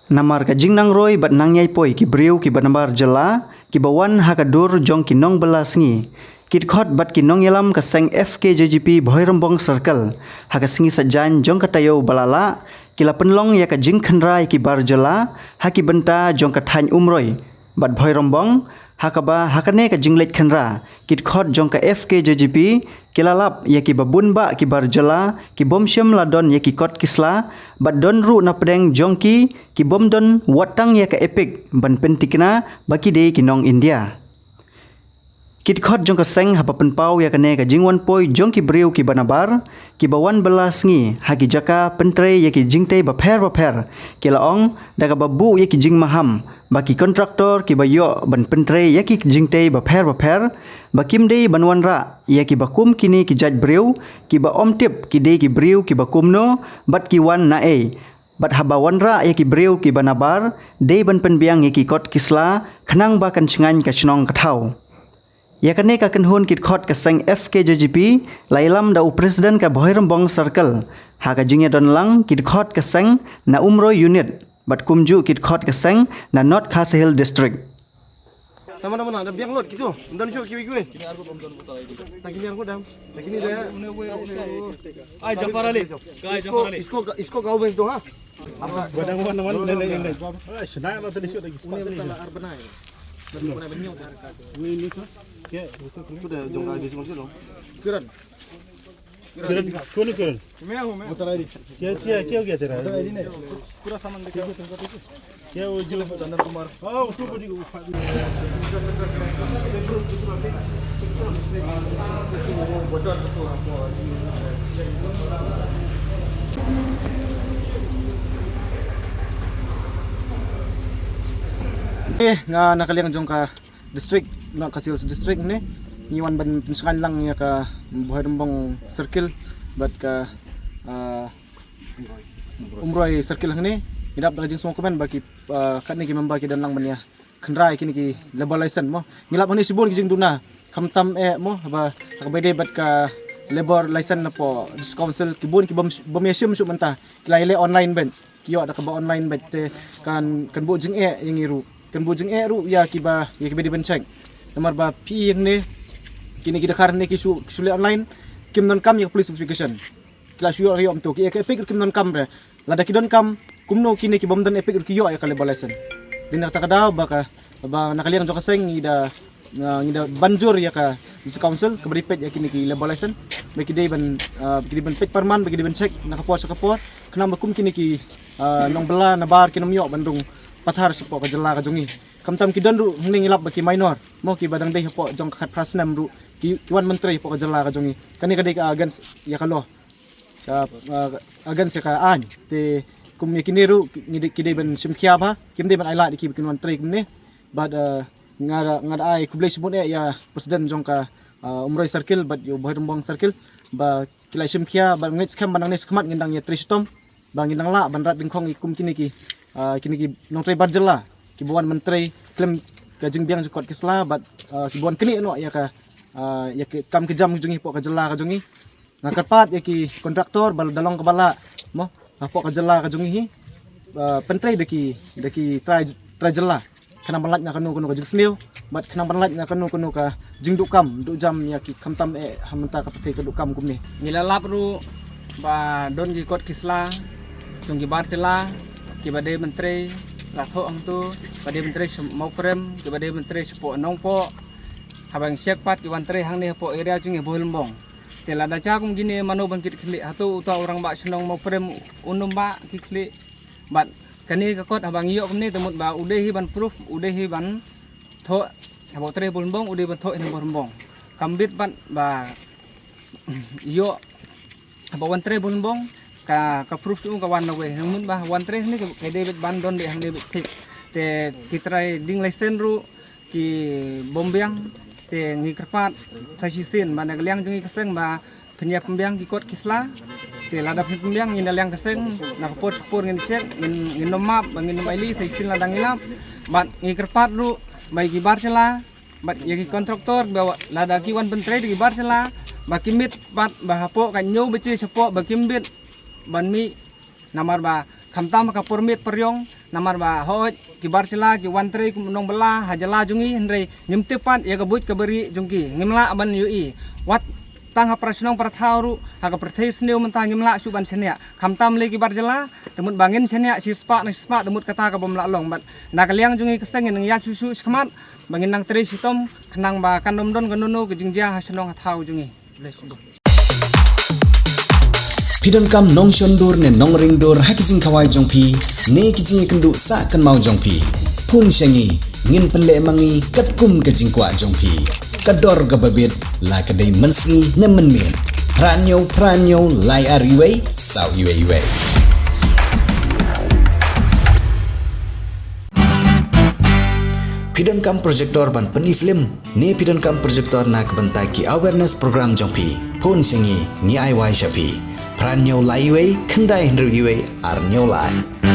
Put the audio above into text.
Namar ka jingnang roy bat nang yai poi ki briu ki banambar jela ki bawan hakadur jong ki nong belas ngi kit khot bat ki nong yalam ka seng FKJGP Bhoirambong Circle haka singi sajan jong ka tayo balala kila penlong ya ka jing khanrai ki bar jela haki benta jong ka thain umroi bat Bhoirambong hakaba hakane ka jinglet khanra kit khot jong ka FKJGP kilalap ya ki babun ba ki bar jela ki bom syam ladon ya ki kot kisla bat don ru na pedeng jong ki bom don watang ya ka epic ban pentikna baki de ki nong India kit khot jong ka seng hapa penpau ya kane ka jingwan poi jong ki briu ki banabar ki bawan belas ngi haki jaka pentre ya ki jingte ba pher ki laong daga babu ya ki jing maham baki kontraktor ki bayo ban pentre ya ki jingte ba pher bakim de banwan ra ya ki bakum kini ki jaj briu ki ba omtip ki de ki briu ki bakum no bat ki wan na bat habawan ra ya ki briu ki banabar de ban penbiang ya ki kot kisla khnang ba kan chingan ka chnong kathau ya kane ka kanhun kit khot ka seng FKJGP lailam da presiden ka Bhoirambong Circle ha ka jingya don lang kit khot ka seng na umro unit bat kumju kit khot ka seng na North Khasi Hill district sama nama ada biang lot gitu dan show kiwi gue kini argo bom don buta itu tak kini argo dam tak kini dia ay Jafar Ali isko gaul bes do ha apa badang mana nene senang lo tadi show lagi arbenai Puna benyo ini tuh kayak sudah jong di semua sih dong keren betul lagi क्या क्या तेरा पूरा सामान लेके क्या वो जो चंदन कुमार हाँ उसको बड़ी nga nakaliang jong ka district North Khasi Hills district ni niwan ban pinsukan lang ya ka Bhoirambong Circle bat ka umroy circle hang ni idap da jing semua komen baki kat ni ki memba ki dan lang ban ya khandrai kini ki labor license mo ngilap ni sibol ki jing duna kamtam mo ba ka bede bat ka labor license na po dis council ki bun ki bom yesum su menta kilai online ben kiyo da ka ba online bet kan bu jing yang iru kan bu jing ru ya ki bede ben check nomor ba pi yang ni kini kita karne ki sule online kim non kam ya police verification kelas yo yo amto ki epic kim non kam re lada ki don kam kumno kini ki bom dan epic ki yo ya kale balesen din ta kada ba nakaliang jo kaseng ida banjur ya ka council ke beripet ya kini ki labor license bagi day ban pet parman bagi day ban check nakapor sa kapor kena makum kini ki nong bela na bar kinom yo bandung pathar sipo ka jela ka jongi kamtam ki don ru hning ilap baki minor mo ki badang day po jong khat prasnam ru ki wan menteri po ka jela ka jongi kani kadai ka against ya ka lo ka against ya ka an te kum ya kini ru ki day ban simkhia ba kim day ban aila di ki kin menteri kum ni bad ngada ai kublai sibun ya presiden jong ka umroy circle bad yo Bhoirambong Circle ba kilai simkhia ba ngit skam banang ni skmat ngindang ya tristom ba ngindang la ban rat bingkhong ikum kini ki nong tre barjela ki buan menteri klem ka jingbiang jukot kisla bat ki buan kini no ya ka ya ki kam kejam jungi po ka jela ka jungi ngakarpat ya ki kontraktor bal dalong ka bala mo po ka jela ka jungi hi pentrai deki try jela kana balat na kanu ka jingsniu bat kana balat na kanu ka jingdukam du jam ya ki kamtam hamenta ka pete ka dukam kumni nilalap ru ba don gi kot kisla jong gi bar cela ki bade menteri latho ang tu bade menteri mau prem ki bade menteri sepo nong po habang sekpat ki menteri hang ni po area jing Bhoirambong tela da cha kum gini manu bangkit klik hatu uta orang ba senong mau prem unum ba ki klik bat kani ka kot habang yo kum ni temut ba udehi ban proof udehi ban tho habo tre Bhoirambong udehi ban tho ni Bhoirambong kambit ban ba yo habo ban tre Bhoirambong ka proof su ka wan we namun ba wan tre ni ka David Bandon di hang David tik te kitrai ding license ru ki bombiang te ngi kerpat sa sisin ba nagliang jungi keseng ba penya pembiang ki kot kisla te lada pembiang ngin liang keseng na kapor spor ngin sek ngin nomap ngin maili sa sisin ladang ilap ba ngi kerpat ru mai ki barcela ba ya ki kontraktor ba lada ki wan pentre di barcela ba kimit bat ba hapo ka nyu beci sepo ba kimbit ban mi namar ba kamtam ka permit peryong namar ba hoj ki barcela ki wantri ku nong bela hajala jungi hendrei nyemtepat ya gabut kaberi jungki ngimla aban yui wat tang ha prasnong prathauru ha ka prathai sneu mentang ngimla suban senia kamtam le ki barjela temut bangin senia sispa temut kata ka bomla long bat nakaliang jungi kesteng nang ya susu skmat bangin nang tri sitom kenang ba kanom don ganunu ke jingjia ha snong thau jungi bless you. Pidon kam nong shondur ne nong ringdur hakijing kawai jongpi ne kijing kendu sa kan mau jongpi pun syangi ngin pele mangi katkum kejing kwa jongpi kador gababit la kadai mensi ne menmin pranyo lai ariwei sau iwei Pidon kam projector ban peni film ne pidon kam projector na kebentai ki awareness program jongpi pun syangi ni ai wai shapi Pranyo laiwei kendai hendru iwei arnyo lai.